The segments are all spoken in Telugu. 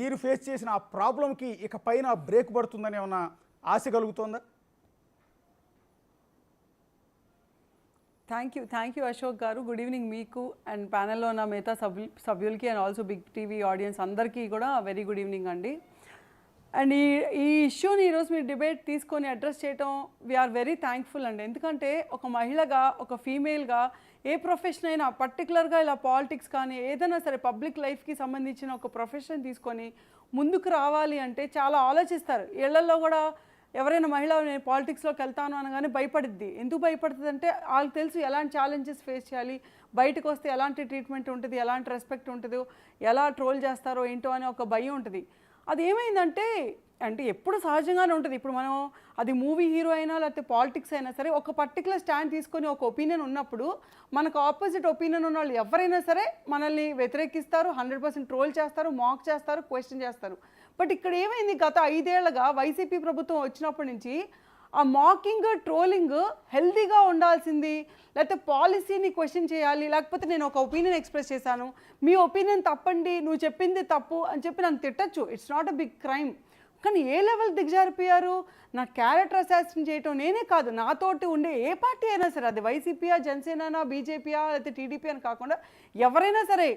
మీరు ఫేస్ చేసిన ఆ ప్రాబ్లంకి ఇక పైన బ్రేక్ పడుతుందని ఏమన్నా ఆశ కలుగుతోందా? థ్యాంక్ యూ అశోక్ గారు. గుడ్ ఈవినింగ్ మీకు అండ్ ప్యానెల్లో ఉన్న మిగతా సభ్యులకి and also Big TV audience అందరికీ కూడా వెరీ గుడ్ ఈవినింగ్ అండి. అండ్ ఈ ఇష్యూని ఈరోజు మీరు డిబేట్ తీసుకొని అడ్రస్ చేయటం వీఆర్ వెరీ థ్యాంక్ఫుల్ అండి. ఎందుకంటే ఒక మహిళగా, ఒక ఫీమేల్గా, ఏ ప్రొఫెషన్ అయినా పర్టికులర్గా ఇలా పాలిటిక్స్ కానీ ఏదైనా సరే పబ్లిక్ లైఫ్కి సంబంధించిన ఒక ప్రొఫెషన్ తీసుకొని ముందుకు రావాలి అంటే చాలా ఆలోచిస్తారు. ఇళ్లలో కూడా ఎవరైనా మహిళ నేను పాలిటిక్స్లోకి వెళ్తాను అనగానే భయపడుద్ది. ఎందుకు భయపడుతుంది అంటే వాళ్ళకి తెలుసు ఎలాంటి ఛాలెంజెస్ ఫేస్ చేయాలి, బయటకు వస్తే ఎలాంటి ట్రీట్మెంట్ ఉంటుంది, ఎలాంటి రెస్పెక్ట్ ఉంటుందో, ఎలా ట్రోల్ చేస్తారో ఏంటో అనే ఒక భయం ఉంటుంది. అది ఏమైందంటే ఎప్పుడు సహజంగానే ఉంటుంది. ఇప్పుడు మనం అది మూవీ హీరో అయినా లేకపోతే పాలిటిక్స్ అయినా సరే ఒక పర్టికులర్ స్టాండ్ తీసుకొని ఒక ఒపీనియన్ ఉన్నప్పుడు మనకు ఆపోజిట్ ఒపీనియన్ ఉన్న వాళ్ళు ఎవరైనా సరే మనల్ని వ్యతిరేకిస్తారు, 100% ట్రోల్ చేస్తారు, మాక్ చేస్తారు, క్వశ్చన్ చేస్తారు. బట్ ఇక్కడ ఏమైంది, గత 5 ఏళ్లుగా వైసీపీ ప్రభుత్వం వచ్చినప్పటి నుంచి ఆ మాకింగ్, ట్రోలింగ్ హెల్తీగా ఉండాల్సింది, లేకపోతే పాలసీని క్వశ్చన్ చేయాలి, లేకపోతే నేను ఒక ఒపీనియన్ ఎక్స్ప్రెస్ చేశాను, మీ ఒపీనియన్ తప్పండి, నువ్వు చెప్పింది తప్పు అని చెప్పి నన్ను తిట్టచ్చు. It's not a big crime. కానీ ఏ లెవెల్ దిగజారిపోయారు? నా క్యారెక్టర్ అసాసిన్ చేయటం నేనే కాదు, నాతోటి ఉండే ఏ పార్టీ అయినా సరే, అది వైసీపీయా, జనసేన, బీజేపీయా, లేకపోతే టీడీపీ అని కాకుండా ఎవరైనా సరే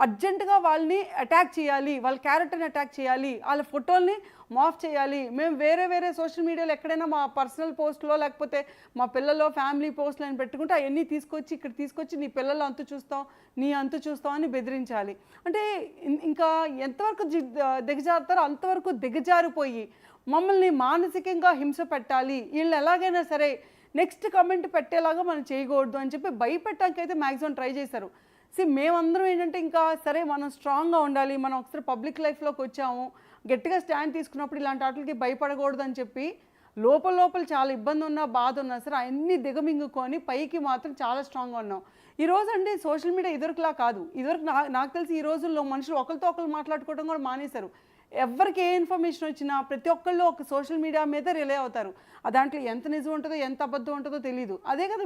అర్జెంటుగా వాళ్ళని అటాక్ చేయాలి, వాళ్ళ క్యారెక్టర్ని అటాక్ చేయాలి, వాళ్ళ ఫోటోల్ని మాఫ్ చేయాలి. మేము వేరే సోషల్ మీడియాలో ఎక్కడైనా మా పర్సనల్ పోస్ట్లో లేకపోతే మా పిల్లల్లో ఫ్యామిలీ పోస్టులు అని పెట్టుకుంటే అవన్నీ ఇక్కడ తీసుకొచ్చి నీ పిల్లలు అంతు చూస్తాం, నీ అంతు చూస్తాం అని బెదిరించాలి. అంటే ఇంకా ఎంతవరకు దిగజారుతారో అంతవరకు దిగజారిపోయి మమ్మల్ని మానసికంగా హింస పెట్టాలి, వీళ్ళు ఎలాగైనా సరే నెక్స్ట్ కమెంట్ పెట్టేలాగా మనం చేయకూడదు అని చెప్పి భయపెట్టడానికి అయితే మ్యాక్సిమం ట్రై చేశారు. మేమందరం ఏంటంటే ఇంకా సరే మనం స్ట్రాంగ్గా ఉండాలి, మనం ఒకసారి పబ్లిక్ లైఫ్లోకి వచ్చాము, గట్టిగా స్టాండ్ తీసుకున్నప్పుడు ఇలాంటి వాటికి భయపడకూడదు అని చెప్పి లోపల చాలా ఇబ్బంది ఉన్నా, బాధ ఉన్నా సరే అన్నీ దిగమింగుకొని పైకి మాత్రం చాలా స్ట్రాంగ్గా ఉన్నాం. ఈరోజు సోషల్ మీడియా ఇదివరకులా కాదు. ఇదివరకు నాకు తెలిసి ఈ రోజుల్లో మనుషులు ఒకరితో ఒకరు మాట్లాడుకోవడం కూడా మానేశారు. ఎవరికి ఏ ఇన్ఫర్మేషన్ వచ్చినా ప్రతి ఒక్కళ్ళు ఒక సోషల్ మీడియా మీద రిలే అవుతారు. దాంట్లో ఎంత నిజం ఉంటుందో ఎంత అబద్ధం ఉంటుందో తెలియదు. అదే కదా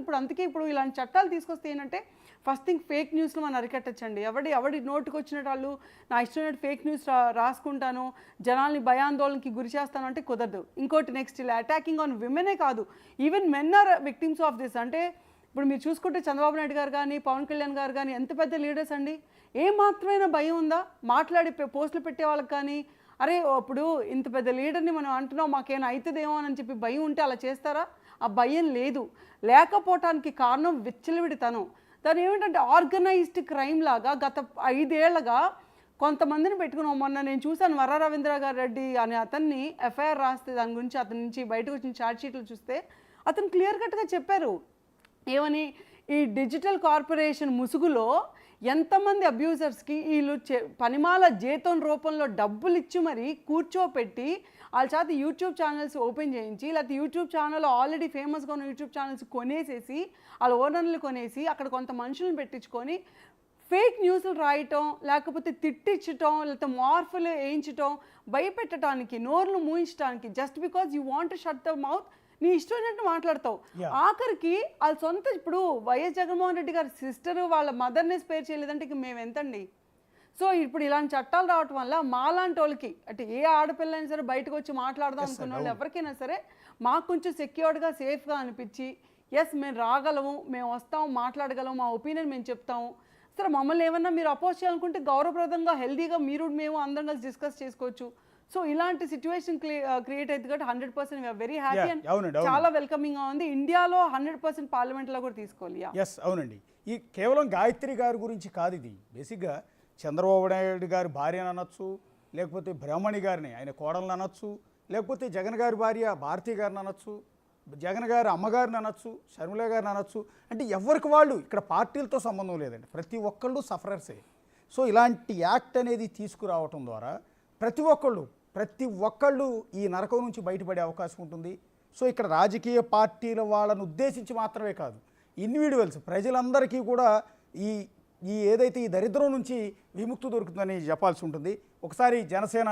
ఇప్పుడు ఇలాంటి చట్టాలు తీసుకొస్తే ఏంటంటే ఫస్ట్ థింగ్ ఫేక్ న్యూస్లో మనం అరికట్టచ్చండి. ఎవడి నోటుకు వచ్చినట్టు వాళ్ళు నా ఇష్టమైనట్టు ఫేక్ న్యూస్ రాసుకుంటాను, జనాల్ని భయాందోళనకి గురి చేస్తాను అంటే కుదరదు. ఇంకోటి నెక్స్ట్ ఇలా అటాకింగ్ ఆన్ విమెనే కాదు, even men are victims of this. అంటే ఇప్పుడు మీరు చూసుకుంటే చంద్రబాబు నాయుడు గారు కానీ, పవన్ కళ్యాణ్ గారు కానీ ఎంత పెద్ద లీడర్స్ అండి. ఏ మాత్రమైన భయం ఉందా? మాట్లాడి పోస్టులు పెట్టే వాళ్ళకి కానీ, అరే ఇప్పుడు ఇంత పెద్ద లీడర్ని మనం అంటున్నాం మాకేమైనా అవుతుందేమో అని చెప్పి భయం ఉంటే అలా చేస్తారా? ఆ భయం లేదు. లేకపోవటానికి కారణం విచ్చలవిడితనం. దాని ఏమిటంటే ఆర్గనైజ్డ్ క్రైమ్ లాగా గత 5 ఏళ్లుగా కొంతమందిని పెట్టుకున్నాం. మొన్న నేను చూశాను వర్ర రవీంద్రారెడ్డి అనే అతన్ని ఎఫ్ఐఆర్ రాస్తే దాని గురించి అతని నుంచి బయటకు వచ్చిన ఛార్జ్ షీట్లు చూస్తే అతను క్లియర్ కట్గా చెప్పారు ఏమని, ఈ డిజిటల్ కార్పొరేషన్ ముసుగులో ఎంతమంది అబ్యూజర్స్కి వీళ్ళు పనిమాల జీతం రూపంలో డబ్బులు ఇచ్చి మరి కూర్చోపెట్టి వాళ్ళ చేత యూట్యూబ్ ఛానల్స్ ఓపెన్ చేయించి, లేకపోతే యూట్యూబ్ ఛానల్ ఆల్రెడీ ఫేమస్గా ఉన్న యూట్యూబ్ ఛానల్స్ కొనేసేసి వాళ్ళ ఓనర్లు కొనేసి అక్కడ కొంత మనుషులను పెట్టించుకొని ఫేక్ న్యూస్లు రాయటం, లేకపోతే తిట్టించటం, లేకపోతే మార్పులు వేయించటం, భయపెట్టడానికి, నోర్లు మూయించడానికి, just because you want to shut the mouth, నీ ఇష్టం మాట్లాడతావు. ఆఖరికి వాళ్ళ సొంత ఇప్పుడు వైఎస్ జగన్మోహన్ రెడ్డి గారి సిస్టర్ వాళ్ళ మదర్ని స్పేర్ చేయలేదంటే ఇక మేము ఎంతండి. సో ఇప్పుడు ఇలాంటి చట్టాలు రావటం వల్ల మాలాంటి వాళ్ళకి అంటే ఏ ఆడపిల్లైనా సరే బయటకు వచ్చి మాట్లాడదాం అనుకున్న వాళ్ళు ఎవరికైనా సరే మాకు కొంచెం సెక్యూర్డ్గా, సేఫ్గా అనిపించి ఎస్ మేము రాగలము, మేము వస్తాము, మాట్లాడగలము, మా ఒపీనియన్ మేము చెప్తాము. సరే మమ్మల్ని ఏమన్నా మీరు అపోజ్ చేయాలనుకుంటే గౌరవప్రదంగా హెల్దీగా మేము అందరం కలిసి డిస్కస్ చేసుకోవచ్చు. సో ఇలాంటి సిచ్యువేషన్ క్రియేట్ అవుతుంది కాబట్టి 100% వీఆర్ వెరీ హ్యాపీ అండ్ చాలా వెల్కమింగ్గా ఉంది. ఇండియాలో 100% పార్లమెంట్లో కూడా తీసుకోవాలి. ఎస్ అవునండి. ఈ కేవలం గాయత్రి గారి గురించి కాదు, ఇది బేసిక్గా చంద్రబాబు నాయుడు గారి భార్యను అనొచ్చు, లేకపోతే బ్రహ్మణి గారిని ఆయన కోడలను అనొచ్చు, లేకపోతే జగన్ గారి భార్య భారతి గారిని అనొచ్చు, జగన్ గారి అమ్మగారిని అనొచ్చు, షర్మిల గారిని అనొచ్చు. అంటే ఎవరికి వాళ్ళు ఇక్కడ పార్టీలతో సంబంధం లేదండి, ప్రతి ఒక్కళ్ళు సఫరర్సే. సో ఇలాంటి యాక్ట్ అనేది తీసుకురావటం ద్వారా ప్రతి ఒక్కళ్ళు ఈ నరకం నుంచి బయటపడే అవకాశం ఉంటుంది. సో ఇక్కడ రాజకీయ పార్టీల వాళ్ళను ఉద్దేశించి మాత్రమే కాదు, ఇండివిజువల్స్ ప్రజలందరికీ కూడా ఈ ఏదైతే ఈ దరిద్రం నుంచి విముక్తి దొరుకుతుందని చెప్పాల్సి ఉంటుంది. ఒకసారి జనసేన